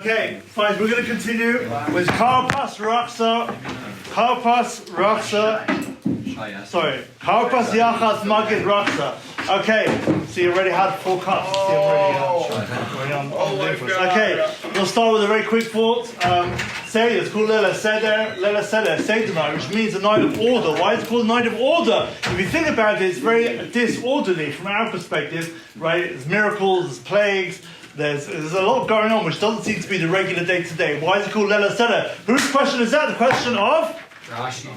Okay, fine, we're going to continue with Karpas, Rochtzah, Karpas, Yachatz, Maggid, Rochtzah. Okay, so you already had 4 cups. Already on the influence. Okay, we'll start with a very quick thought. Seder, it's called Leila Seder, Seder night, which means a night of order. Why is it called a night of order? If you think about it, it's very disorderly from our perspective, right? There's miracles, there's plagues. There's a lot going on which doesn't seem to be the regular day-to-day. Why is it called Leila Seder? Whose question is that? The question of? Rashi.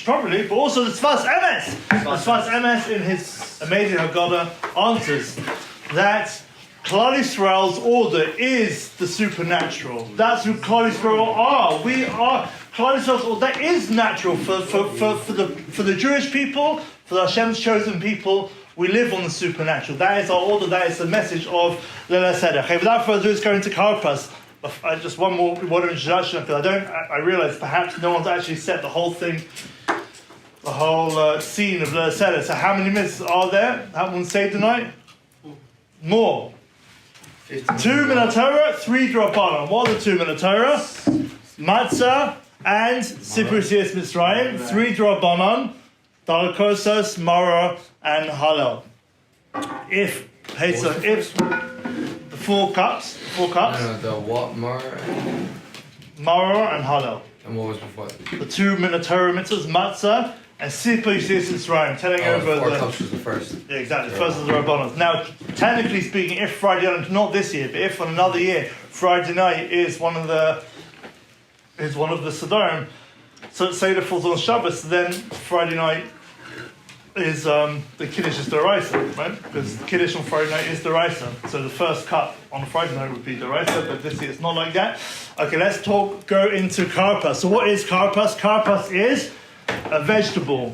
Probably, but also the Tzfas Emes. The Tzfas Emes in his amazing Haggadah answers that Klal Yisrael's order is the supernatural. That's who Klal Yisrael are. We are Klal Yisrael's order. That is natural for the Jewish people, for the Hashem's chosen people. We live on the supernatural. That is our order. That is the message of Leila Seder. Okay, without further ado, let's go into Karpas. Just one more word of introduction, because I realise perhaps no one's actually set the whole thing, the whole scene of Leila Seder. So how many minutes are there? How many say tonight? More. 2 minute Torah, 3 Drabanan. What are the 2 minute Torah? Matzah and Sipur Yetzias Mitzrayim. 3 Drabanan. Dalkosos, Mara, and Halal. If the 4 cups. No, the what, Mara and Halal. And what was before? The 2 minute Torah mitzvahs, Matzah, and Sipur Yetzias Mitzrayim. Telling over 4 cups was the first. Yeah, exactly. First is the Rabbanon. Now, technically speaking, if Friday night, not this year, but if on another year, Friday night is one of the Sederim, so Seder falls on Shabbos, then Friday night is the Kiddush is D'oraisa, right? Because the Kiddush on Friday night is D'oraisa. So the first cup on a Friday night would be D'oraisa, but this year it's not like that. Okay, let's go into Karpas. So what is Karpas? Karpas is a vegetable,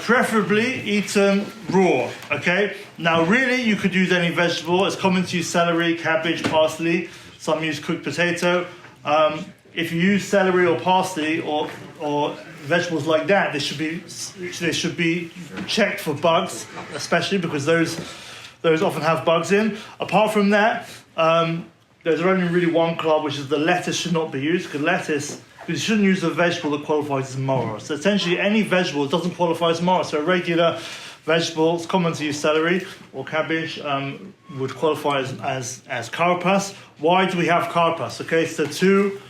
preferably eaten raw, okay? Now really, you could use any vegetable. It's common to use celery, cabbage, parsley. Some use cooked potato. If you use celery or parsley or vegetables like that, they should be checked for bugs, especially because those often have bugs in. Apart from that, there's only really one club, which is the lettuce should not be used, because you shouldn't use a vegetable that qualifies as mara. So essentially, any vegetable that doesn't qualify as mara, so a regular vegetable, it's common to use celery or cabbage, would qualify as karpas. Why do we have karpas? Okay, so two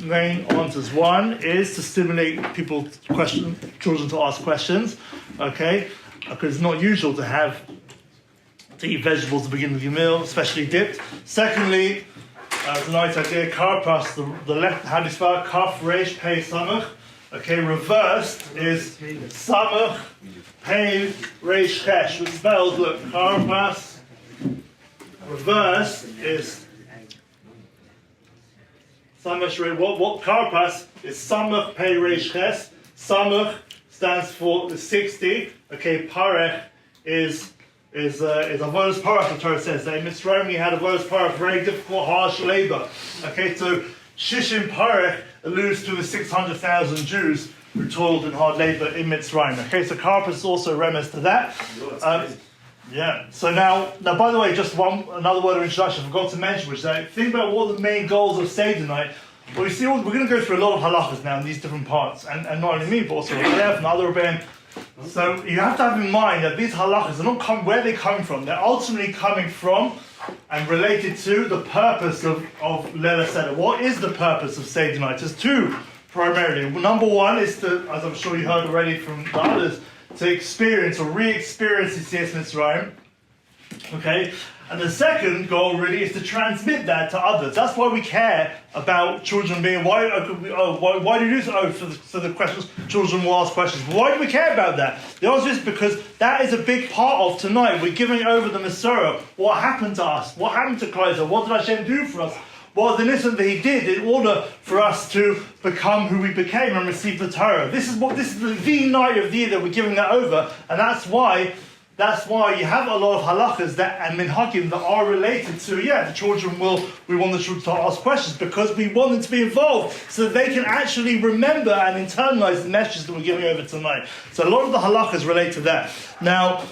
main answers. One is to stimulate children to ask questions, okay? Because it's not usual to eat vegetables at the beginning of your meal, especially dipped. Secondly, tonight's idea, Karpas, the left, how do you spell it? Kaf, Reish, Pei, Samach. Okay, reversed is Samach, Pei, Reish, Chesh, which spells, look, Karpas, reversed is Samach. What Karpas is Samach Pei Reish Ches. Samach stands for the 60. Okay, Parech is avodas parach. The Torah says that in Mitzrayim we had avodas parach, very difficult, harsh labor. Okay, so Shishim Parech alludes to the 600,000 Jews who toiled in hard labor in Mitzrayim. Okay, so Karpas is also a remez to that. Yeah. So now, by the way, just another word of introduction I forgot to mention, which is that think about what the main goals of Seder night. Well, you see, we're going to go through a lot of halachas now in these different parts, and not only me, but also Rabbi and other Rabbi. So you have to have in mind that these halachas are not where they come from. They're ultimately coming from and related to the purpose of Leila Seder. What is the purpose of Seder night? There's 2 primarily. Number 1 is to, as I'm sure you heard already from the others, to experience or re-experience Yetzias Mitzrayim, okay? And the second goal really is to transmit that to others. That's why we care about children being, why do you do so? So the questions, children will ask questions. Why do we care about that? The answer is because that is a big part of tonight. We're giving over the Masorah. What happened to us? What happened to Klal? What did Hashem do for us? Well, the listen that He did in order for us to become who we became and receive the Torah. This is the night of the year that we're giving that over, and that's why you have a lot of halachas and minhagim that are related to the children. We want the children to ask questions because we want them to be involved so that they can actually remember and internalize the messages that we're giving over tonight. So a lot of the halachas relate to that. Now,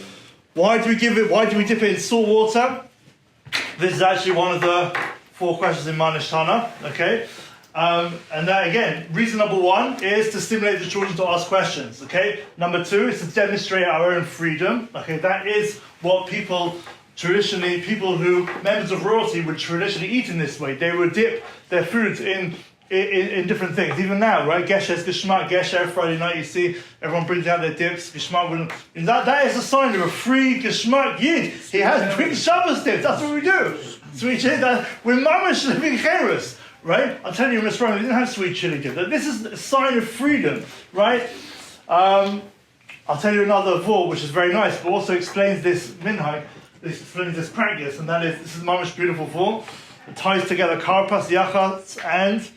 why do we dip it in salt water? This is actually one of the 4 questions in Manishtana, okay? And that again, reason number 1 is to stimulate the children to ask questions, okay? Number 2 is to demonstrate our own freedom, okay? That is what members of royalty would traditionally eat in this way. They would dip their foods in different things. Even now, right? Gesher's Geshmak, Gesher, Friday night, you see everyone brings out their dips. Geshmak, that is a sign of a free Geshmak Yid. He has bring Shabbos dips. That's what we do. Sweet chili, we're mamash living cheros, right? I'm telling you, Miss Ryan, we didn't have sweet chili dip. This is a sign of freedom, right? I'll tell you another vor, which is very nice, but also explains this minhag, this practice, and that is, this is mamash beautiful vor. It ties together Karpas, Yachatz, and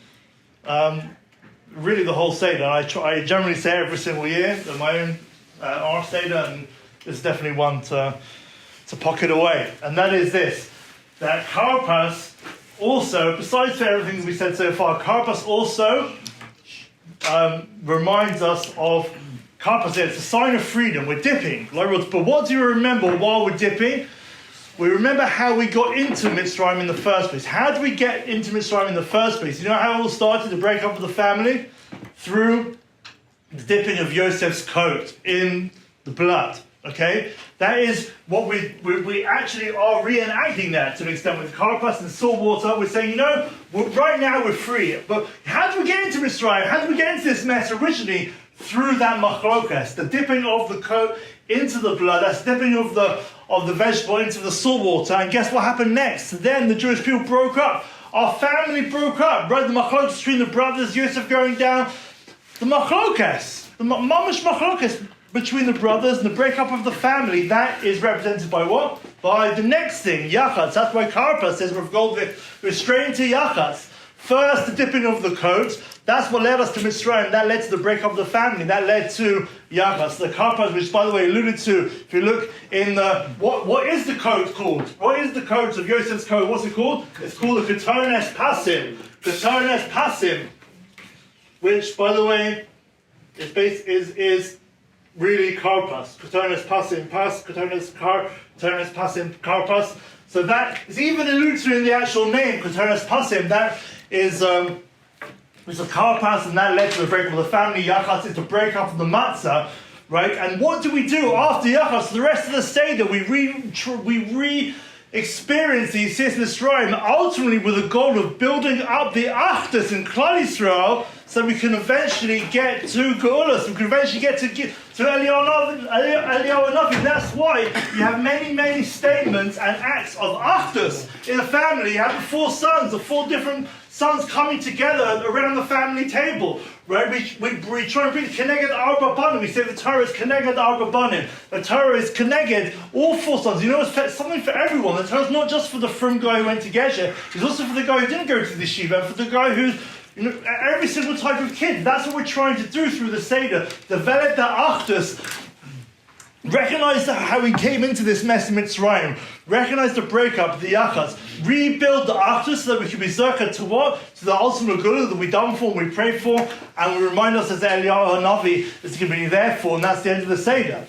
really the whole Seder. I generally say every single year that my own our Seder, and it's definitely one to pocket away. And that is this, that Karpas also, besides for everything we said so far, Karpas also reminds us of Karpas. It's a sign of freedom. We're dipping. But what do you remember while we're dipping? We remember how we got into Mitzrayim in the first place. How did we get into Mitzrayim in the first place? You know how it all started, the breakup of the family? Through the dipping of Yosef's coat in the blood. Okay? That is what we actually are reenacting that to an extent with Karpas and salt water. We're saying, right now we're free. But how did we get into Mitzrayim? How did we get into this mess originally? Through that machlokas, the dipping of the coat into the blood, that's dipping of the vegetable into the salt water, and guess what happened next? Then the Jewish people broke up. Our family broke up, right? The machlokas between the brothers, Yosef going down, the machlokas, the mamash machlokas between the brothers and the breakup of the family, that is represented by what? By the next thing, Yachatz. That's why Karpas says we're straight into Yachatz. First, the dipping of the coat. That's what led us to Mitzrayim. That led to the breakup of the family. That led to Yachatz, the Karpas, which, by the way, alluded to. If you look in the what is the coat called? What is the coat of Yosef's coat? What's it called? It's called the Ketones Pasim. Ketones Pasim, which, by the way, is really Karpas. Ketones Pasim, Ketones Pasim, Karpas. So that is even alluded to in the actual name, Ketones Pasim. That is. It's a Karpas, and that led to the breakup of the family. Yachatz is the breakup of the matzah, right? And what do we do after Yachatz? The rest of the Seder, we re-experience the Yetzias Mitzrayim, ultimately with the goal of building up the Achdus in Klal Yisrael, so we can eventually get to Geulus, we can eventually get to Eliyahu Hanavi. That's why you have many, many statements and acts of Achdus in a family. You have the 4 sons, the 4 different sons coming together around the family table, right? We try and bring Keneged Arba Banim. We say the Torah is Keneged Arba Banim. The Torah is Keneged, all 4 sons. It's something for everyone. The Torah is not just for the frum guy who went to Gesher. It's also for the guy who didn't go to the Shiva, and for the guy who's, every single type of kid. That's what we're trying to do through the Seder. Develop the Achdus. Recognize how we came into this mess in Mitzrayim. Recognize the breakup, the Yachatz. Rebuild the Achdus so that we can be zerka to what? To the ultimate good that we done for and we prayed for. And we remind us as Eliyahu Hanavi is going to be there for, and that's the end of the Seder.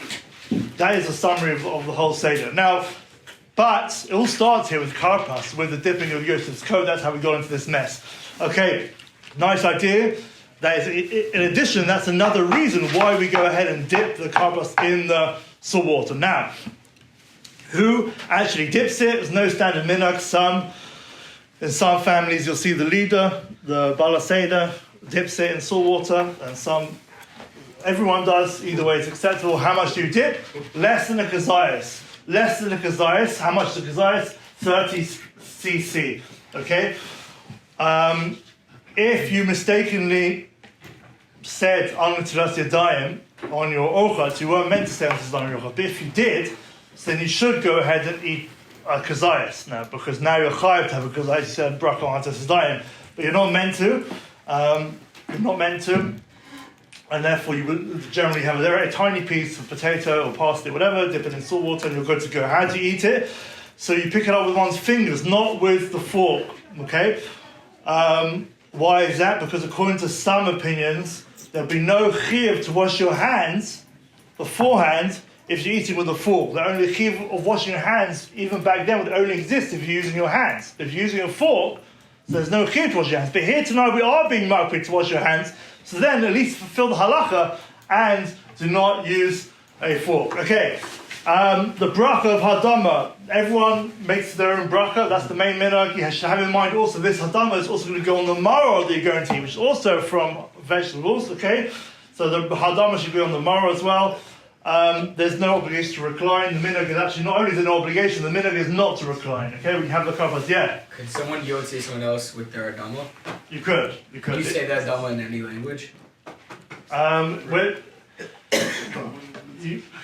That is a summary of the whole Seder. Now, but it all starts here with Karpas, with the dipping of Yosef's coat. That's how we got into this mess. Okay, nice idea. That is, in addition, that's another reason why we go ahead and dip the Karpas in the salt water. Now, who actually dips it? There's no standard minhag. In some families, you'll see the leader, the Bala Seder, dips it in salt water, and everyone does. Either way, it's acceptable. How much do you dip? Less than a kazayas. Less than a kazayas. How much is a kazayas? 30 cc. Okay? If you mistakenly said Anutiras Yadayim on your Ochat, you weren't meant to say Anutiras on your Ochat, but if you did, then you should go ahead and eat a kazayas now, because now you're chayav to have a kazayas. You said Bracha on Anutiras Yadayim, but you're not meant to. And therefore you would generally have a tiny piece of potato or parsley, whatever, dip it in salt water, and you're good to go. How do you eat it? So you pick it up with one's fingers, not with the fork. Okay. Why is that? Because according to some opinions, there'll be no chiyuv to wash your hands beforehand if you're eating with a fork. The only chiyuv of washing your hands, even back then, would only exist if you're using your hands. If you're using a fork, So there's no chiyuv to wash your hands. But here tonight we are being makpid to wash your hands. So then at least fulfill the halacha and do not use a fork. Okay. The bracha of hadama. Everyone makes their own bracha. That's the main minhag. You should have in mind also this hadama is also going to go on the maror that you're going to eat, which is also from vegetables. Okay. So the hadama should be on the maror as well. There's no obligation to recline. The minhag is actually not only is there no obligation, the minhag is not to recline. Okay, we have the karpas. Yeah. Could someone say someone else with their adama? You could. Could you say that adama in any language?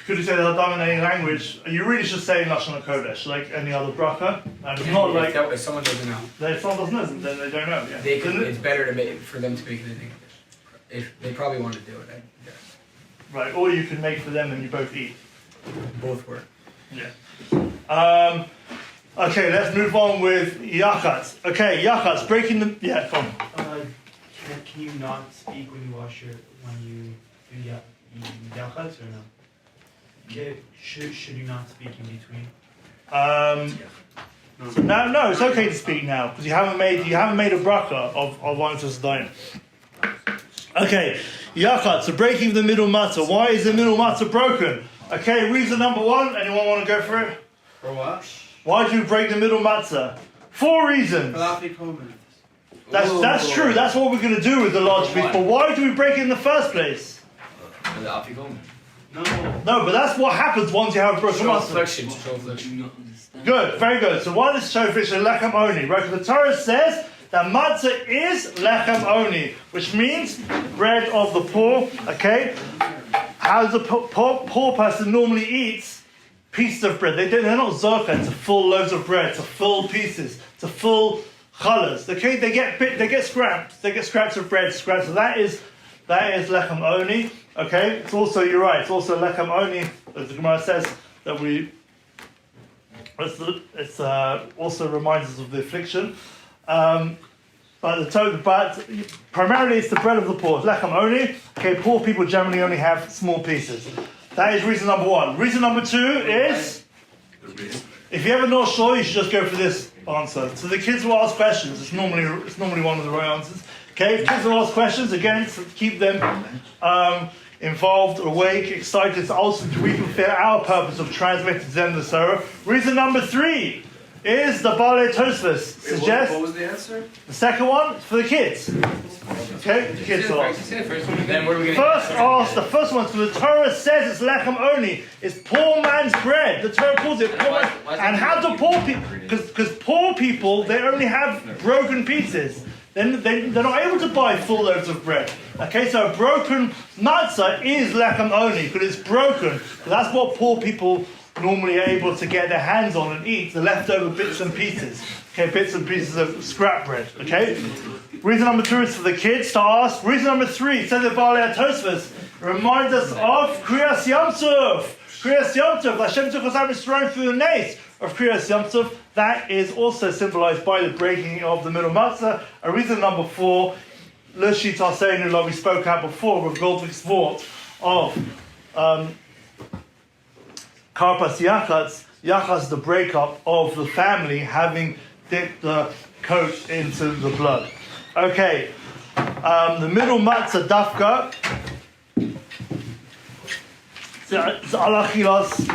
Could you say that Hadam in any language? You really should say Lashon HaKodesh, like any other bracha. And it's not like if someone doesn't know. If someone doesn't know, then they don't know. Yeah. It's better for them to make it in English. If they probably want to do it, I guess. Right, or you can make for them and you both eat. Both work. Yeah. Okay, let's move on with Yachatz. Okay, Yachatz, breaking the... Yeah, come on. Can you not speak when you do Yachatz or no? Should you not speak in between? So no, it's okay to speak now because you haven't made a bracha of one to Zdayin. Okay, Yachatz, so breaking the middle matzah. Why is the middle matzah broken? Okay, reason number one. Anyone want to go for it? For what? Why do you break the middle matzah? 4 reasons. That's true. That's what we're going to do with the large piece. But why do we break it in the first place? For the afikomen. No, but that's what happens once you have a broken matzah. Show flexion. Good, very good. So why does show fish lechem only? Right? Because the Torah says that matzah is lechem only, which means bread of the poor. Okay, how does a poor person normally eats pieces of bread? They're not zorka. It's a full loaves of bread. It's a full pieces. It's a full challahs. Okay, they get scraps. They get scraps of bread. Scraps. So that is lechem only. Okay, it's also, you're right, it's also lechem only, as the Gemara says, that it's also reminds us of the affliction. But primarily it's the bread of the poor, lechem only. Okay, poor people generally only have small pieces. That is reason number one. Reason number two is, if you ever not sure, you should just go for this answer. So the kids will ask questions, it's normally one of the right answers. Okay, if kids will ask questions, again, to keep them involved, awake, excited, so also we fulfill our purpose of transmitting to them the Torah. Reason number 3 is the Balei Tosfos suggests. What was the answer? The second one is for the kids. Okay, the kids will ask. Then what are we The first one, so the Torah says it's lechem only. It's poor man's bread. The Torah calls it poor man's. And how do poor people? Because poor people, they only have broken pieces. Then they're not able to buy full loaves of bread. Okay, so a broken matzah is lechem only because it's broken. So that's what poor people normally are able to get their hands on and eat, the leftover bits and pieces. Okay, bits and pieces of scrap bread. Okay? Reason number 2 is for the kids to ask. Reason number 3, says the Balei Tosfos, reminds us of Kriyas Yom Tov. Kriyas Yom Tov, Hashem took us out through the nace of Kriyas Yom Tov. That is also symbolized by the breaking of the middle matzah. And reason number 4, Lushi Tarseinu, like we spoke about before, with Goldwick's thought of Karpas Yachatz, the breakup of the family having dipped the coat into the blood. Okay, the middle matzah dafka, alachilas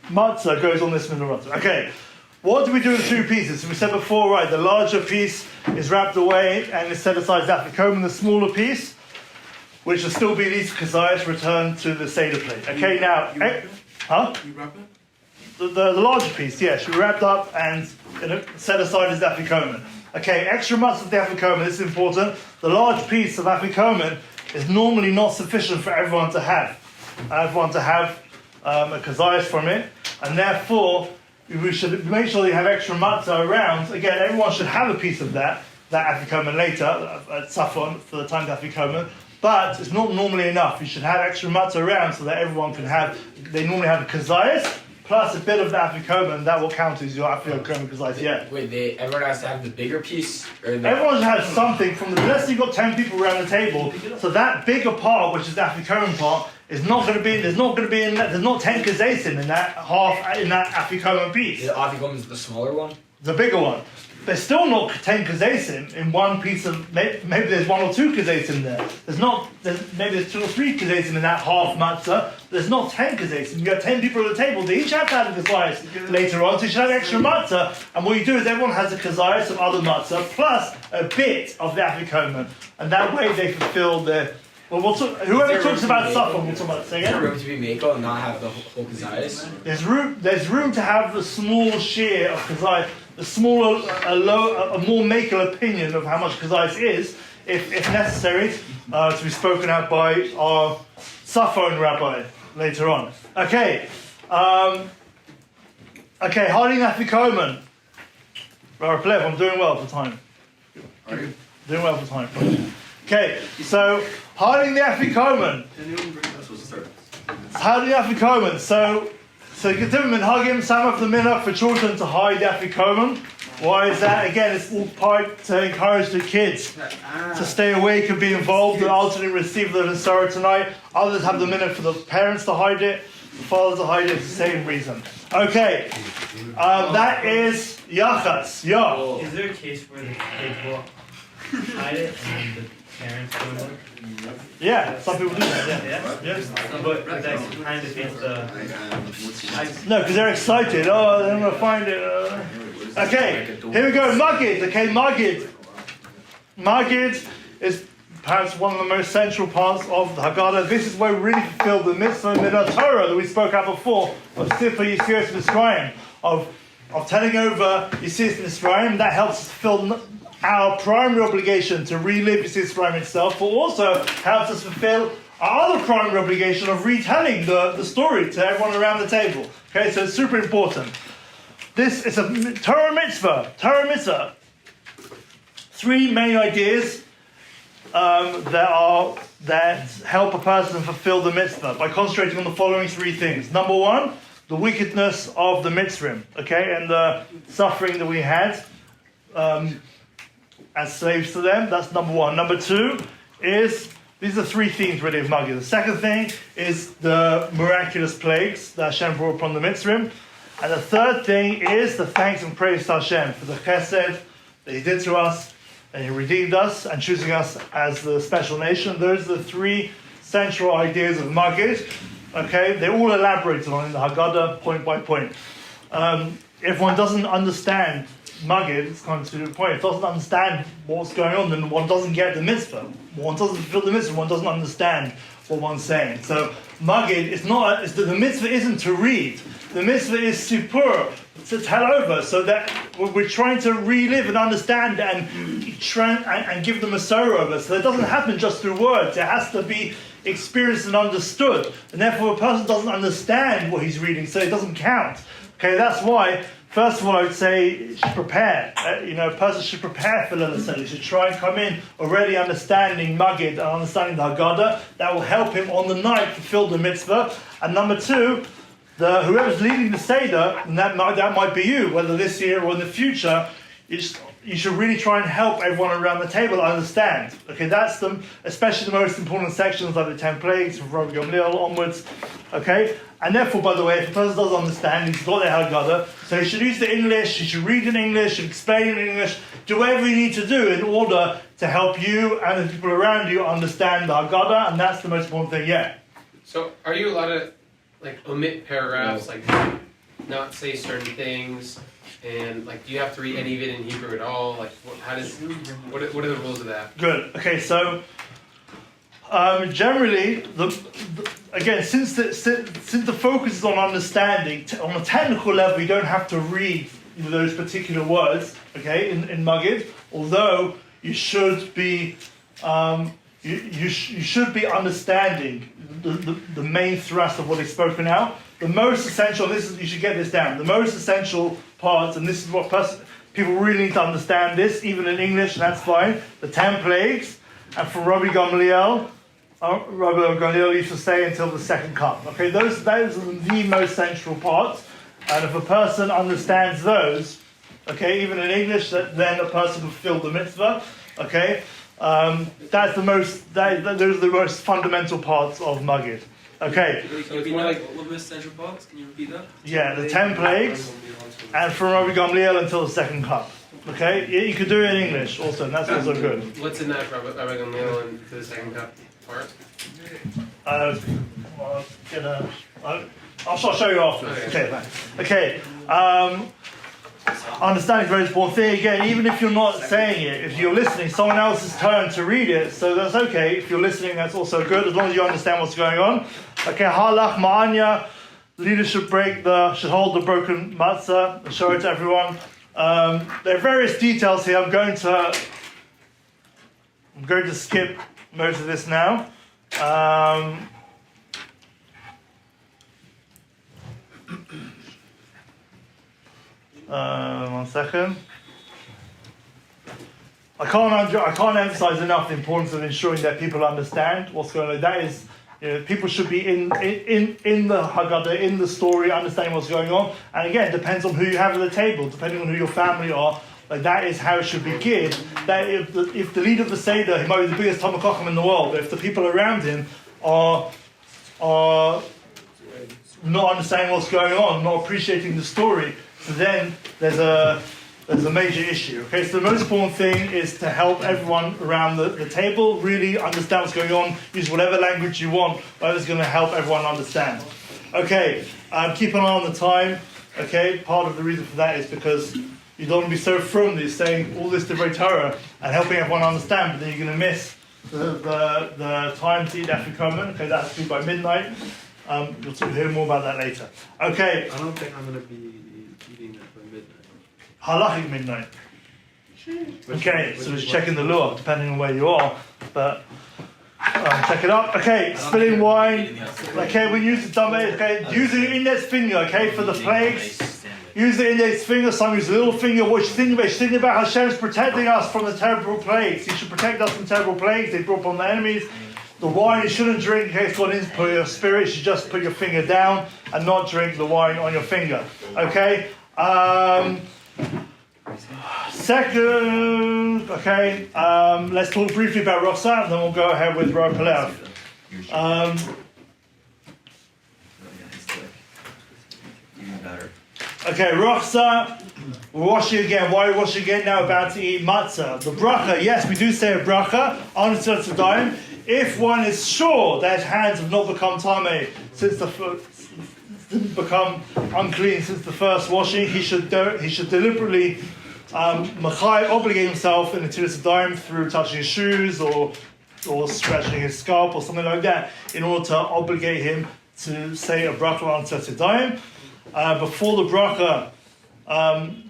matzah goes on this middle matzah. Okay, what do we do with 2 pieces? So we said before, right, the larger piece is wrapped away and is set aside as afikomen, and the smaller piece, which will still be these kazayas, returned to the Seder plate. Okay, now... You wrap it? The larger piece, yeah, should be wrapped up and set aside as afikomen. Okay, extra matzah of the afikomen, this is important. The large piece of afikomen is normally not sufficient for everyone to have. A kazayas from it, and therefore we should make sure you have extra matzah around. Again, everyone should have a piece of that afikomen later, at Safon, for the time of afikomen. But it's not normally enough. You should have extra matzah around so that everyone can have. They normally have a kazayas plus a bit of the afikomen. That will count as your afikomen kazayas. Yeah. Wait, everyone has to have the bigger piece, or everyone should have something from the. Let's say you've got 10 people around the table, so that bigger part, which is the afikomen part, is not going to be. There's not 10 kazayas in that half in that afikomen piece. The afikomen is the smaller one. the bigger one. There's still not 10 kazesim in one piece of, maybe there's 1 or 2 kazesim there. Maybe there's 2 or 3 kazesim in that half matzah. There's not 10 kazesim. You got 10 people at the table. They each have to have a kazayas later on, so you should have extra matzah. And what you do is everyone has a kazayas of other matzah plus a bit of the afikomen. And that way they fulfill their... Well, whoever talks about Safon, we'll talk about it. Say Is there again? room to be Mako and not have the whole Kazayas? There's room to have the small share of kazayas, the smaller, a more makel opinion of how much kazayas is, if necessary, to be spoken out by our Safon rabbi later on. Okay, hiding afikomen. Rabbi Plev, I'm doing well for time. Are you? Doing well for time. Okay, so hiding the afikomen. Hiding the afikomen. So Getimim and Hagim, some of the minhag for children to hide the afikomen. Why is that? Again, it's all part to encourage the kids to stay awake and be involved and ultimately receive the Nesara tonight. Others have the minhag for the parents to hide it, the fathers to hide it. It's the same reason. Okay, that is Yachatz. Yeah. Is there a case where the kids will hide it and then the parents go look? Yeah, some people do that. Yeah. But that kind of defeats the... No, because they're excited. Oh, they're going to find it. Okay, here we go. Maggid. Okay, Maggid. Maggid is perhaps one of the most central parts of the Haggadah. This is where we really fulfill the mitzvah in the Torah that we spoke about before of Sifra Yisiras Mitzrayim, of telling over Yisiras Mitzrayim. That helps us fulfill our primary obligation to relive Yisiras Mitzrayim itself, but also helps us fulfill our other primary obligation of retelling the story to everyone around the table. Okay, so it's super important. This is a Torah mitzvah. 3 main ideas that help a person fulfill the mitzvah by concentrating on the following 3 things. Number 1, the wickedness of the mitzvim, okay, and the suffering that we had as slaves to them. That's number 1. Number 2 is, these are 3 themes really of Maggid. The second thing is the miraculous plagues that Hashem brought upon the mitzvim. And the third thing is the thanks and praise to Hashem for the chesed that He did to us, and He redeemed us, and choosing us as the special nation. Those are the 3 central ideas of Maggid. Okay, they're all elaborated on in the Haggadah, point by point. If one doesn't understand Maggid, it's kind of to the point. If one doesn't understand what's going on, then one doesn't get the mitzvah. One doesn't fulfill the mitzvah. One doesn't understand what one's saying. So Maggid is not. The mitzvah isn't to read. The mitzvah is sipur, to tell over, so that we're trying to relive and understand and give them a sorrow over. So it doesn't happen just through words. It has to be experienced and understood. And therefore a person doesn't understand what he's reading, so it doesn't count. Okay, that's why, first of all, I would say you should prepare. A person should prepare for Leil HaSeder. He should try and come in already understanding Maggid and understanding the Haggadah. That will help him on the night fulfill the mitzvah. And number 2, whoever's leading the Seder, and that might be you, whether this year or in the future, you should really try and help everyone around the table understand. Okay, that's especially the most important sections like the 10 plagues from Rabbi Gamliel onwards. Okay, and therefore, by the way, if a person does understand, he's got their Haggadah, so he should use the English, he should read in English, should explain in English, do whatever you need to do in order to help you and the people around you understand the Haggadah, and that's the most important thing. Yeah. So, are you allowed to omit paragraphs, not say certain things, and do you have to read any of it in Hebrew at all? What are the rules of that? Good. Okay, so generally, again, since the focus is on understanding, on a technical level, you don't have to read those particular words. Okay, in Maggid, although you should be you should be understanding the main thrust of what is spoken out. The most essential, you should get this down, the most essential parts, and this is what people really need to understand this, even in English, and that's fine, the 10 plagues, and from Rabbi Gamliel used to say until the second cup. Okay, those are the most central parts, and if a person understands those, okay, even in English, then a person will fulfill the mitzvah, okay? Those are the most fundamental parts of Maggid. Can Okay, you repeat that? What were the central parts? Can you repeat that? yeah, the 10 plagues, and from Rabbi Gamliel until the second cup. Okay, yeah, you could do it in English also, and that's also good. What's in that Rabbi Gamliel and for the second cup part? I'll show you afterwards. Okay, thanks. Okay, understanding is a very important thing. Again, even if you're not saying it, if you're listening, someone else's turn to read it, so that's okay. If you're listening, that's also good, as long as you understand what's going on. Okay, halach ma'anya, leaders should hold the broken matzah and show it to everyone. There are various details here. I'm going to skip most of this now. One second. I can't emphasize enough the importance of ensuring that people understand what's going on. That is, people should be in the Haggadah, in the story, understanding what's going on. And again, it depends on who you have at the table, depending on who your family are. Like that is how it should be geared. That if the leader of the Seder, he might be the biggest Talmid Chacham in the world, but if the people around him are not understanding what's going on, not appreciating the story, so then there's a major issue. Okay, so the most important thing is to help everyone around the table really understand what's going on. Use whatever language you want, whatever's going to help everyone understand. Okay, keep an eye on the time. Okay, part of the reason for that is because you don't want to be so firmly saying all this Divrei Torah and helping everyone understand, but then you're going to miss the time to eat Afikomen. Okay, that has to be by midnight. You'll hear more about that later. Okay. I don't think I'm going to be eating that by midnight. Halachic midnight. Okay, so it's checking the law, depending on where you are. But check it up. Okay, spilling wine. Okay, we use the dumb. Okay, use the index finger. Okay, for the plagues. Use the index finger. Some use the little finger. What you think about Hashem's protecting us from the terrible plagues. He should protect us from terrible plagues. They brought upon the enemies. The wine you shouldn't drink in case God is for your spirit. You should just put your finger down and not drink the wine on your finger. Okay. Second, okay, let's talk briefly about Rochtzah, and then we'll go ahead with Rosh Hashanah. Okay, Rochtzah, we're washing again. Why are we washing again? Now about to eat matzah. The bracha, yes, we do say a bracha on Tzedayim. If one is sure that his hands have not become tamei since didn't become unclean since the first washing, he should deliberately obligate himself in the Tzedayim through touching his shoes or stretching his scalp or something like that in order to obligate him to say a bracha on Tzedayim. Before the bracha,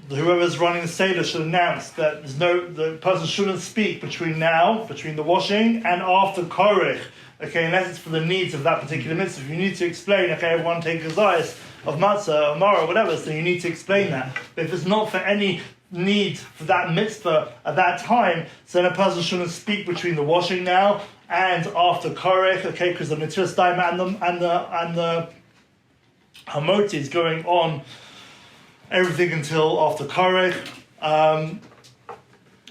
whoever's running the Seder should announce that the person shouldn't speak between the washing and after Korech. Okay, unless it's for the needs of that particular mitzvah. If you need to explain, okay, everyone take a zayis of matzah, or maror, whatever, so you need to explain that. But if it's not for any need for that mitzvah at that time, so then a person shouldn't speak between the washing now and after Korech, okay, because the mitzvah's time and the hamoti is going on everything until after Korech.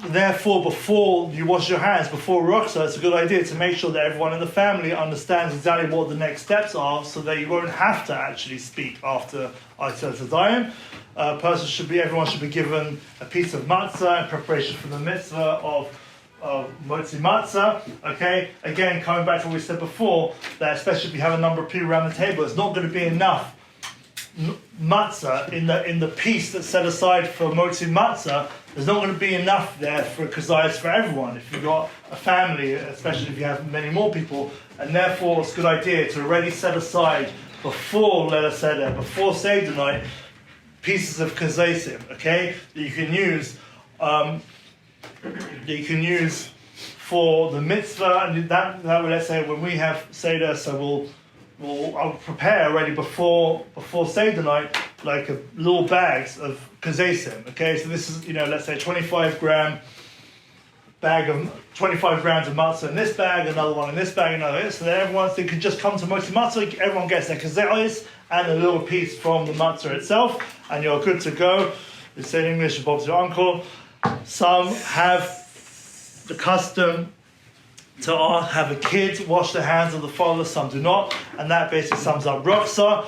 Therefore, before you wash your hands, before Rochtzah, it's a good idea to make sure that everyone in the family understands exactly what the next steps are, so that you won't have to actually speak after Tzedayim. Everyone should be given a piece of matzah in preparation for the mitzvah of motzi matzah. Okay, again, coming back to what we said before, that especially if you have a number of people around the table, it's not going to be enough matzah in the piece that's set aside for motzi matzah. There's not going to be enough there for kazayas for everyone if you've got a family, especially if you have many more people, and therefore it's a good idea to already set aside before Leila Seder, before Seder night, pieces of kazaysim, okay, that you can use for the mitzvah, and that way, let's say when we have Seder, so I'll prepare already before Seder night, like little bags of kazesim. Okay, so this is, let's say 25 grams of matzah in this bag, another one in this bag, another. So then everyone can just come to motzi matzah. Everyone gets their kazayis and a little piece from the matzah itself, and you're good to go. They say in English, Bob's your uncle. Some have the custom to have a kid wash the hands of the father, some do not, and that basically sums up Rochtzah.